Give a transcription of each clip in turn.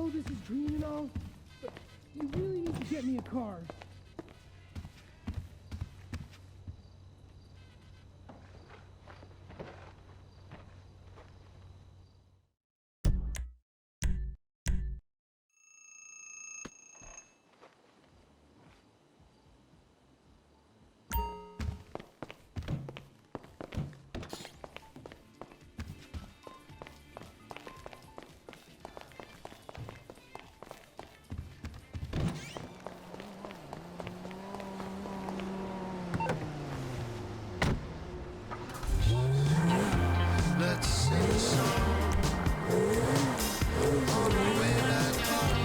know this is green and all, but you really need to get me a car. Let's sing a song on the way back home.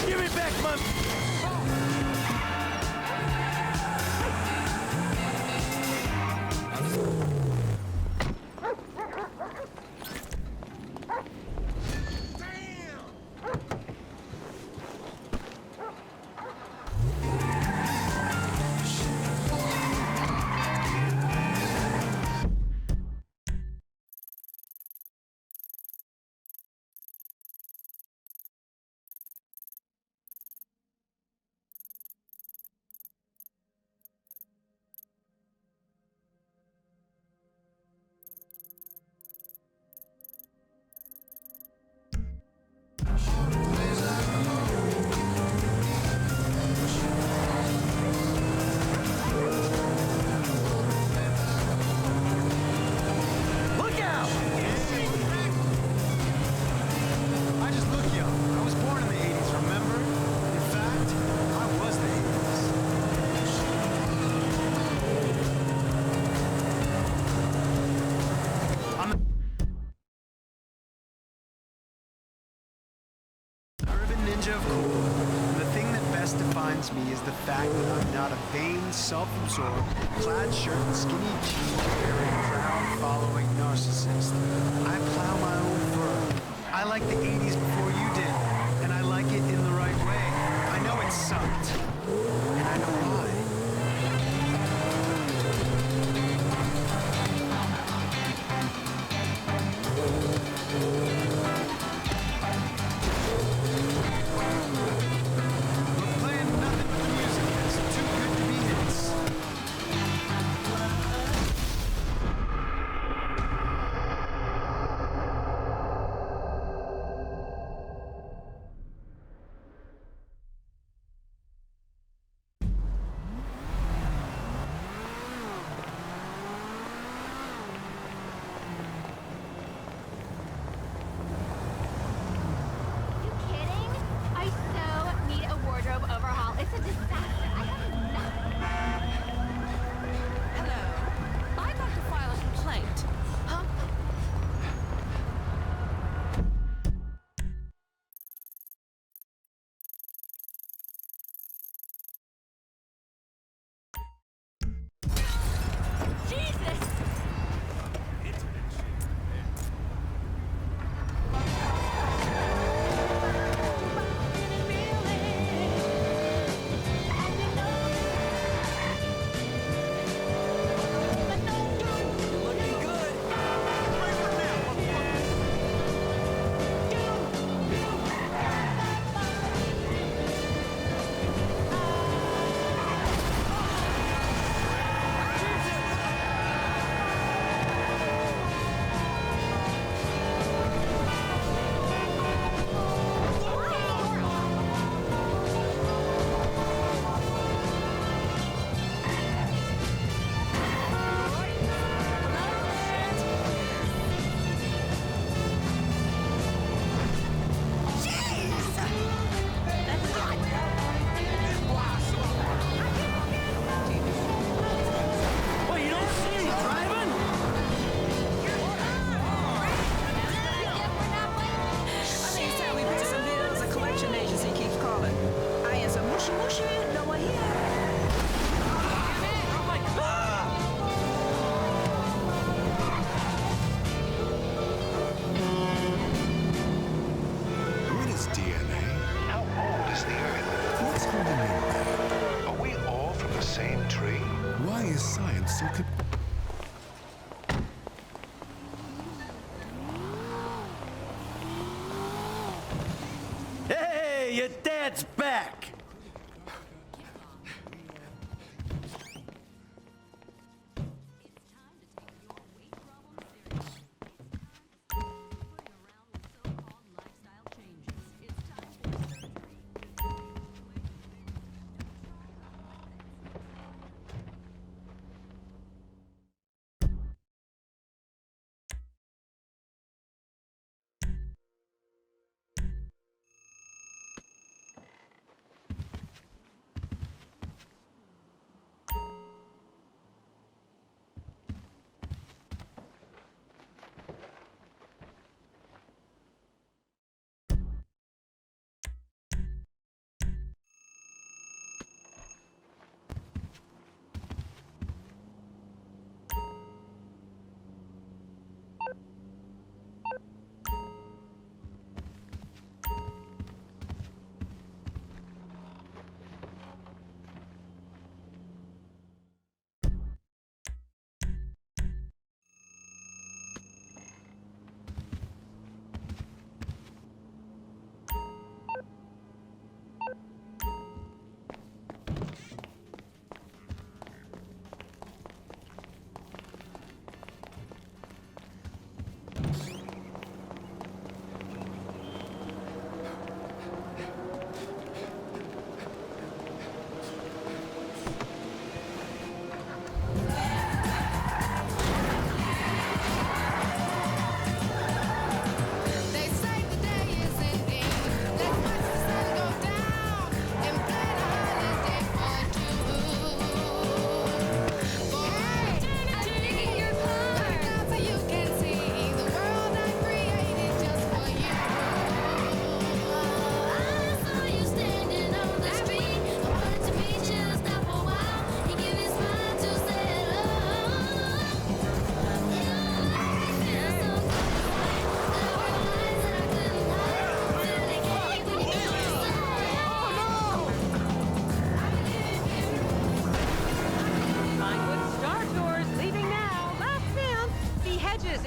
Give me back my... Ninja of cool. The thing that best defines me is the fact that I'm not a vain, self-absorbed, plaid shirt and skinny jeans wearing crowd-following narcissist. I plow my own furrow. I like the 80s before you did, and I like it in the right way. I know it sucked, and I know why. mind so Hey, your dad's back!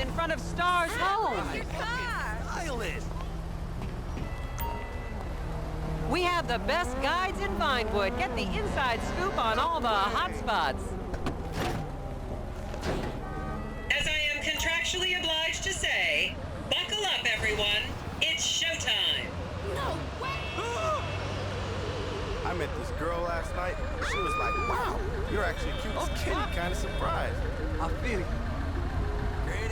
in front of Star's home. Island. We have the best guides in Vinewood. Get the inside scoop on all the hot spots. As I am contractually obliged to say, buckle up, everyone. It's showtime. No way! I met this girl last night. She was like, wow, you're actually cute as Kitty. Kind of surprised. I feel it.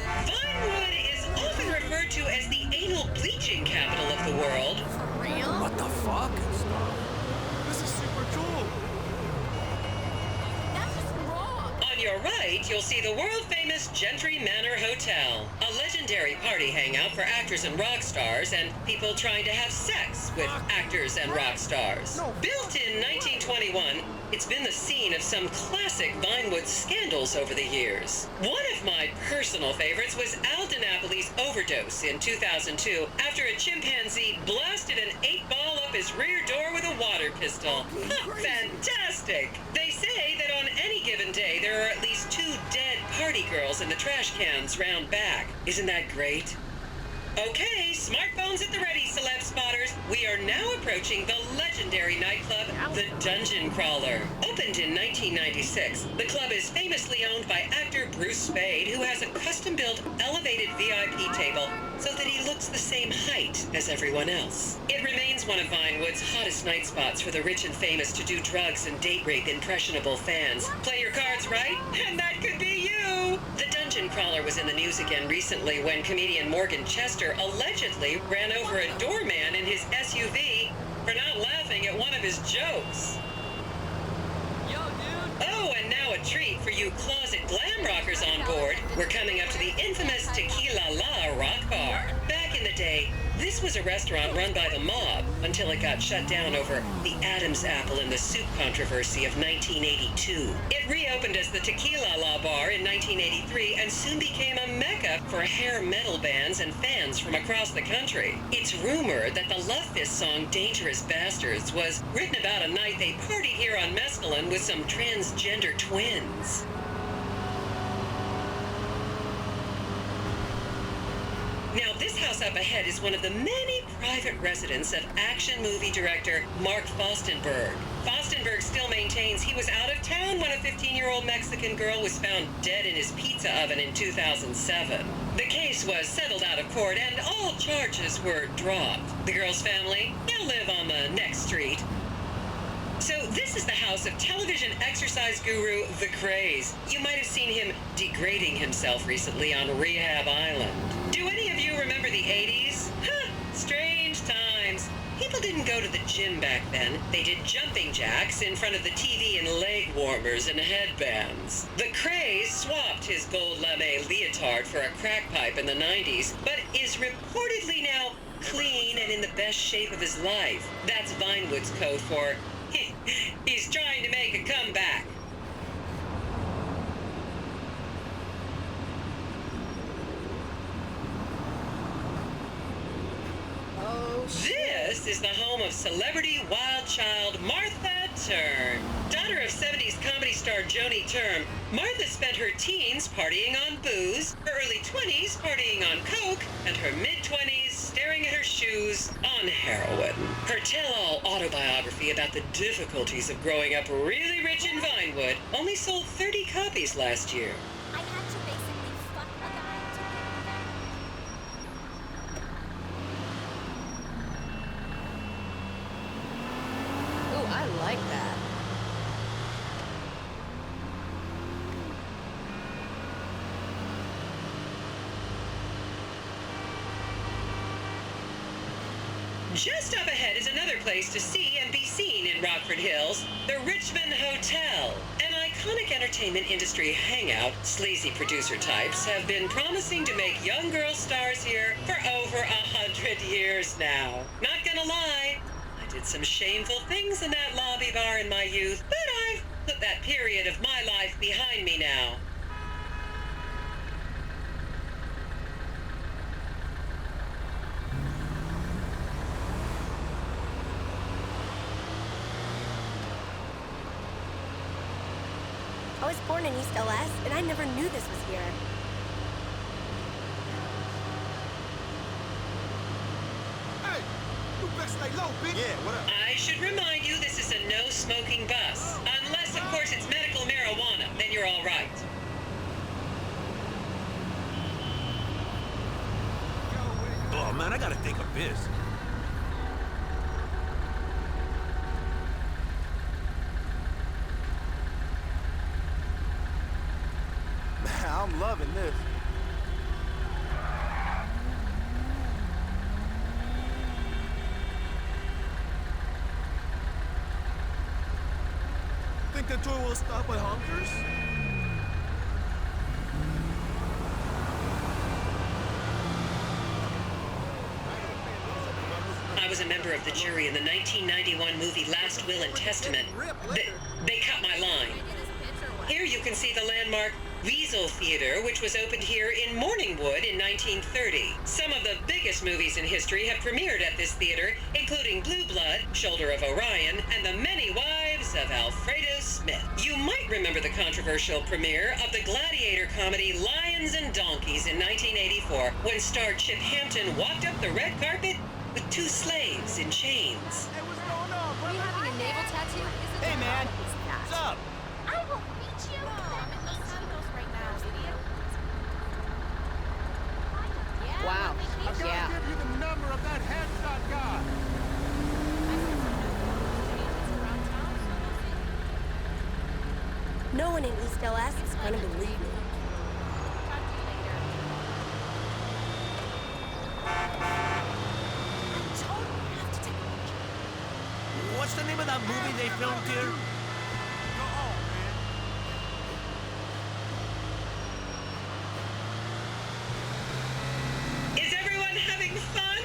Vinewood is often referred to as the anal bleaching capital of the world. For real? What the fuck? This is super cool. That's just wrong. On your right, you'll see the world-famous Gentry Manor Hotel, a legendary party hangout for actors and rock stars and people trying to have sex with actors and rock stars. Built in 1921, it's been the scene of some classic Vinewood scandals over the years. One of my personal favorites was Al DiNapoli's overdose in 2002 after a chimpanzee blasted an 8-ball up his rear door with a water pistol. Fantastic! They say that on any given day there are at least 2 dead party girls in the trash cans round back. Isn't that great? Okay, smartphones at the ready, celeb spotters. We are now approaching the legendary nightclub, the Dungeon Crawler. Opened in 1996, the club is famously owned by actor Bruce Spade, who has a custom-built elevated VIP table so that he looks the same height as everyone else. It remains one of Vinewood's hottest night spots for the rich and famous to do drugs and date rape impressionable fans. Play your cards right, and that could be you! The Dungeon Crawler was in the news again recently when comedian Morgan Chester allegedly ran over a doorman in his SUV for not laughing at one of his jokes. Yo, dude. Oh, and now a treat for you closet glam rockers on board. We're coming up to the infamous Tequila La Rock Bar. Back in the day, this was a restaurant run by the mob until it got shut down over the Adam's apple in the soup controversy of 1982. It reopened as the Tequila La Bar in 1983 and soon became a mecca for hair metal bands and fans from across the country. It's rumored that the Love Fist song Dangerous Bastards was written about a night they partied here on Mescaline with some transgender twins. this house up ahead is one of the many private residence of action movie director Mark Fostenberg. Fostenberg still maintains he was out of town when a 15-year-old Mexican girl was found dead in his pizza oven in 2007. The case was settled out of court and all charges were dropped. The girl's family now live on the next street. So this is the house of television exercise guru The Craze. You might have seen him degrading himself recently on Rehab Island. Do any of you remember the 80s? Huh, strange times. People didn't go to the gym back then. They did jumping jacks in front of the TV and leg warmers and headbands. The Craze swapped his gold lame leotard for a crack pipe in the 90s, but is reportedly now clean and in the best shape of his life. That's Vinewood's code for he's trying to make a comeback. This is the home of celebrity wild child Martha Turn. Daughter of 70s comedy star Joni Term, Martha spent her teens partying on booze, her early 20s partying on coke, and her mid-20s staring at her shoes on heroin. Her tell-all autobiography about the difficulties of growing up really rich in Vinewood only sold 30 copies last year. I had to basically fuck a guy to get that. Oh, I like that. Just up ahead is another place to see and be seen in Rockford Hills, the Richmond Hotel. An iconic entertainment industry hangout, sleazy producer types have been promising to make young girl stars here for over 100 years now. Not gonna lie, I did some shameful things in that lobby bar in my youth, but I've put that period of my life behind me now. I was born in East LS, and I never knew this was here. Hey, you best lay low, bitch. Yeah, what up? I should remind you this is a no-smoking bus. Unless, of course, it's medical marijuana, then you're all right. Oh, man, I gotta take a piss. I'm loving this. Think the tour will stop at Honkers? I was a member of the jury in the 1991 movie Last Will and Testament. They cut my line. Here you can see the landmark Weasel Theater, which was opened here in Morningwood in 1930. Some of the biggest movies in history have premiered at this theater, including Blue Blood, Shoulder of Orion, and The Many Wives of Alfredo Smith. You might remember the controversial premiere of the gladiator comedy Lions and Donkeys in 1984, when star Chip Hampton walked up the red carpet with two slaves in chains. Hey, what's going on, Me brother? having a navel tattoo isn't Hey, man. Is that? What's up? I will beat you. Right now, idiot. Wow. I've got to Yeah. give you the number of that headshot guy. No one in East LS is going to believe me. What's the name of that movie they filmed here? Go on, man. Is everyone having fun?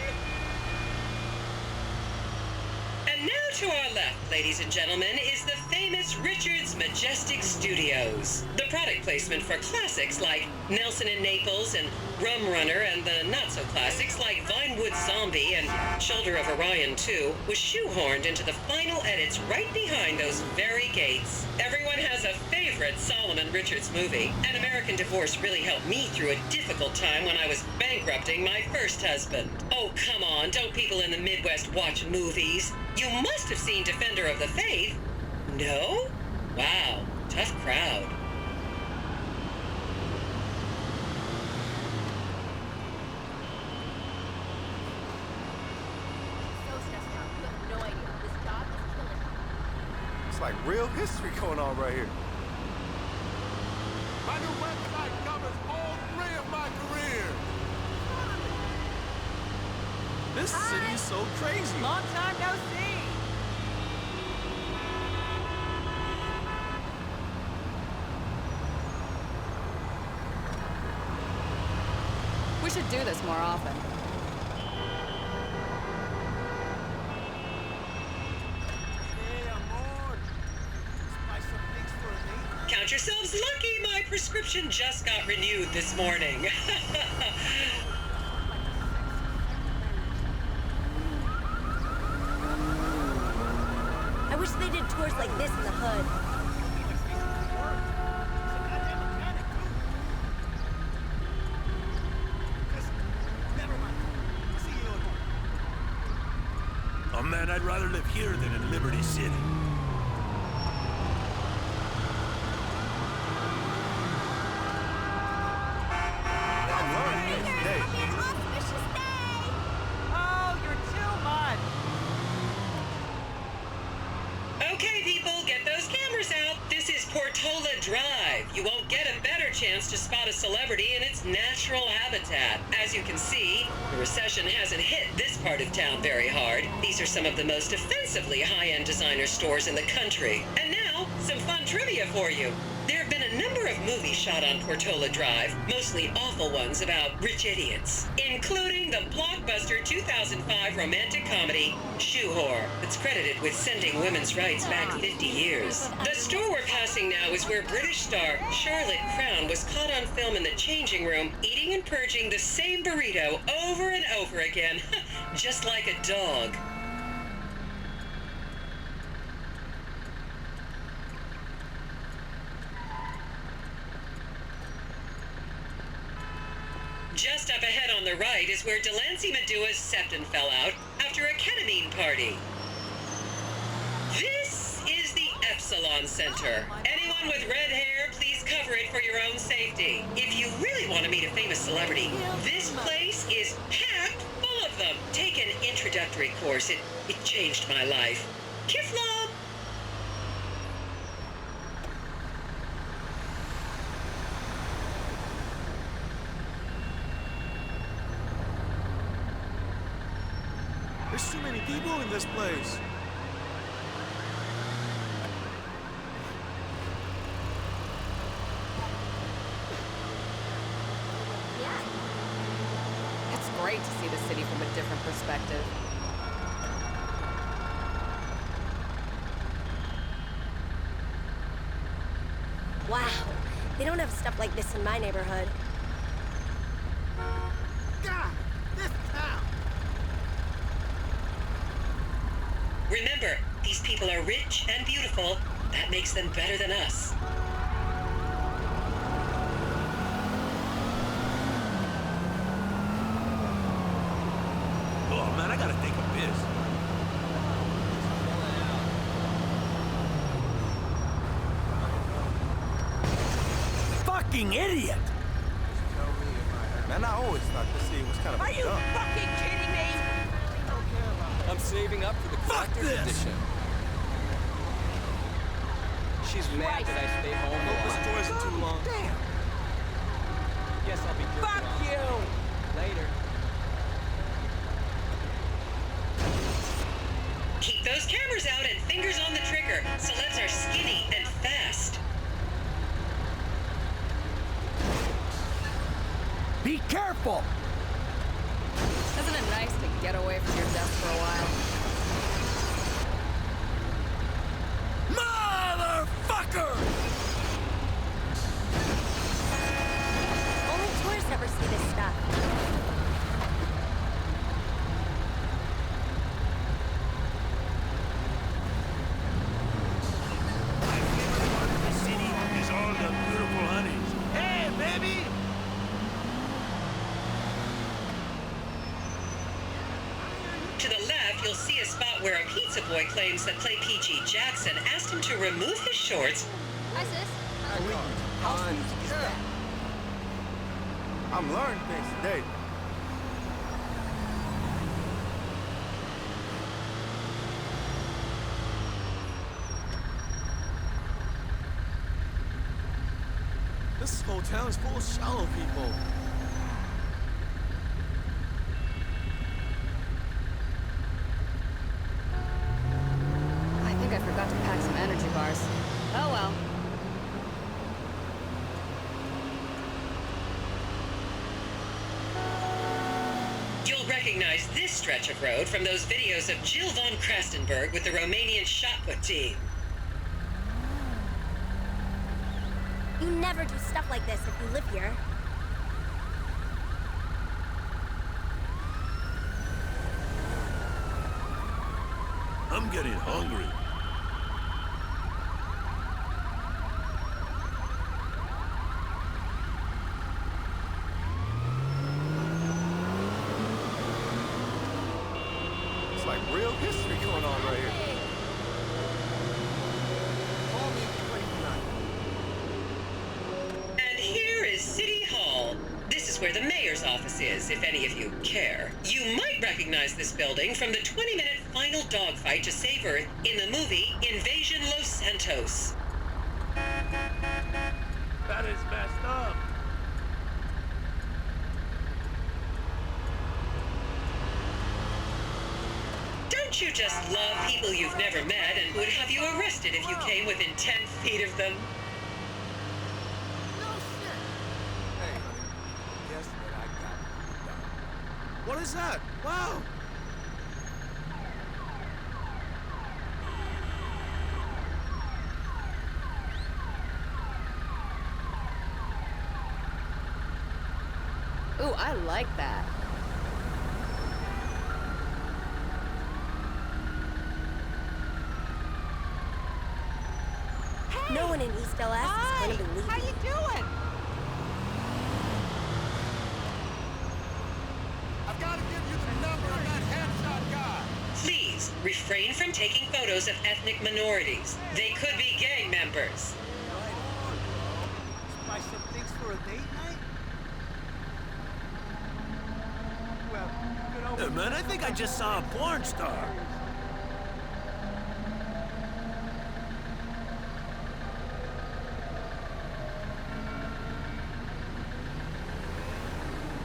And now to our left, ladies and gentlemen, is the famous Richard's Majestic Studios. The product placement for classics like Nelson and Naples and Rum Runner, and the not-so-classics like Vinewood Zombie and Shoulder of Orion 2 was shoehorned into the final edits right behind those very gates. Everyone has a favorite favorite Solomon Richards movie. An American Divorce really helped me through a difficult time when I was bankrupting my first husband. Oh, come on, don't people in the Midwest watch movies? You must have seen Defender of the Faith. No? Wow, tough crowd. It's like real history going on right here. My new website covers all 3 of my careers. This city is so crazy. Long time no see. We should do this more often. Count yourselves lucky, my prescription just got renewed this morning. I wish they did tours like this in the hood. Oh man, I'd rather live here than in Liberty City. Oh, you're too much. Okay, people, get those cameras out. This is Portola Drive. You won't get a better chance to spot a celebrity in its natural habitat. As you can see, the recession hasn't hit this part of town very hard. These are some of the most offensively high-end designer stores in the country. And now, some fun trivia for you. There have been a number of movies shot on Portola Drive, mostly awful ones about rich idiots, including the blockbuster 2005 romantic comedy, Shoe Whore, that's credited with sending women's rights back 50 years. The store we're passing now is where British star Charlotte Crown was caught on film in the changing room, eating and purging the same burrito over and over again, just like a dog. Just up ahead on the right is where Delancey Medua's septon fell out after a ketamine party. This is the Epsilon Center. Anyone with red hair, please cover it for your own safety. If you really want to meet a famous celebrity, this place is packed full of them. Take an introductory course. It changed my life. Kiflom! There's too many people in this place. It's great to see the city from a different perspective. Wow, they don't have stuff like this in my neighborhood. God, this town. Remember, these people are rich and beautiful. That makes them better than us. Oh man, I gotta take a piss. Fucking idiot! Man, I always thought this city was kind of Are you dumb. fucking kidding me? I'm saving up for the collector's this! edition. She's mad that I stay home a Hope lot. this tour isn't too long. Damn. Guess I'll be good. Fuck you! Later. Keep those cameras out and fingers on the trigger. Celebs are skinny and fast. Be careful! Isn't it nice to get away from your desk for a while? Motherfucker! Only tourists ever see this stuff. The city is To the left, you'll see a spot where a pizza boy claims that Play Peachy Jackson asked him to remove his shorts. Hi, sis. I'm learning things today. This whole town is full of shallow people. I think I forgot to pack some energy bars. Oh well. You'll recognize this stretch of road from those videos of Jill von Krastenberg with the Romanian shot put team. You never do stuff like this if you live here. I'm getting hungry. It's like real history going on right here. Call me tonight. And here is City Hall. This is where the mayor's office is, if any of you care. You might recognize this building from the 20-minute final dogfight to save Earth in the movie Invasion Los Santos. That is messed up. Don't you just love people you've never met and would have you arrested if you came within 10 feet of them? Hey, honey, guess what I got? What is that? Wow! Ooh, I like that. No one in East LS is going to believe How me. you doing? I've got to give you the number of that headshot guy. Please refrain from taking photos of ethnic minorities. They could be gang members. Buy some things for a date night? Well, you know... Hey, man, I think I just saw a porn star.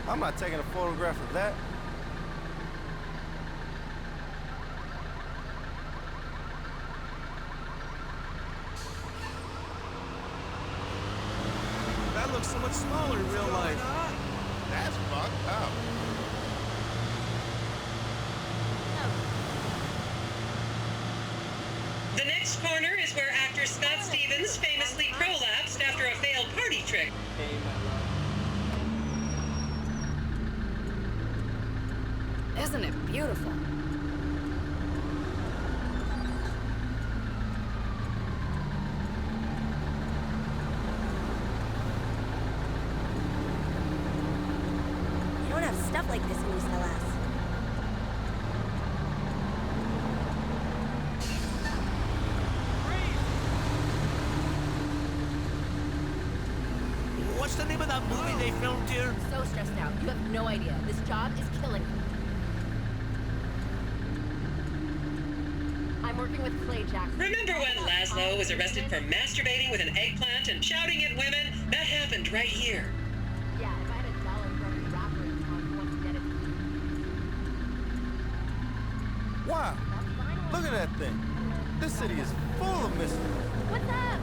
I'm not taking a photograph of that. That looks so much smaller in real life. That's fucked up. The next corner is where actor Scott Stevens famously prolapsed after a failed party trick. Isn't it beautiful? You don't have stuff like this in East LS. What's the name of that movie they filmed here? So stressed out. You have no idea. This job is killing me. I'm working with Clay Jackson. Remember when Laszlo was arrested for masturbating with an eggplant and shouting at women? That happened right here. Yeah, if I had $1 for every rapper in town who wants to get it. Wow, look at that thing. This city is full of mystery. What's up?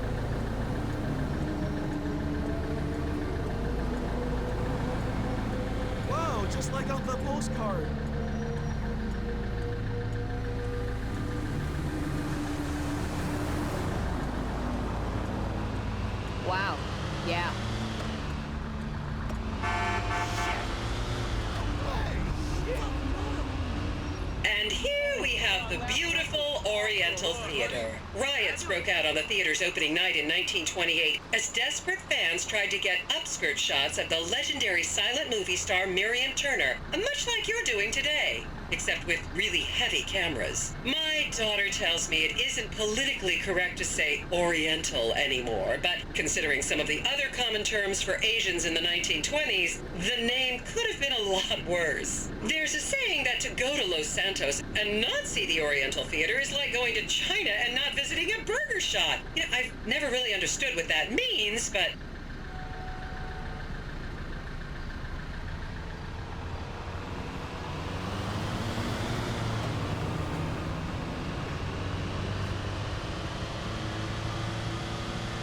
Wow, just like on the postcard. Wow. Yeah. And here we we have the beautiful Oriental Theater. Riots broke out on the theater's opening night in 1928 as desperate fans tried to get upskirt shots of the legendary silent movie star Miriam Turner, much like you're doing today, except with really heavy cameras. My daughter tells me it isn't politically correct to say Oriental anymore, but considering some of the other common terms for Asians in the 1920s, the name could have been a lot worse. There's a saying that to go to Los Santos and not see the Oriental Theater is like going to China and not visiting a burger shop. You know, I've never really understood what that means, but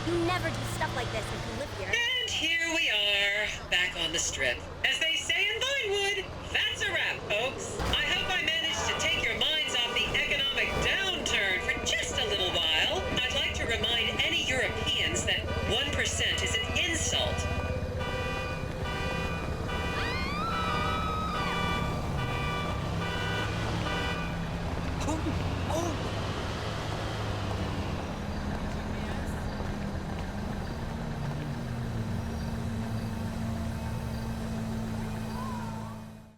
You never do stuff like this if you live here. and here we are, back on the strip. As they say in Vinewood, that's a wrap, folks. I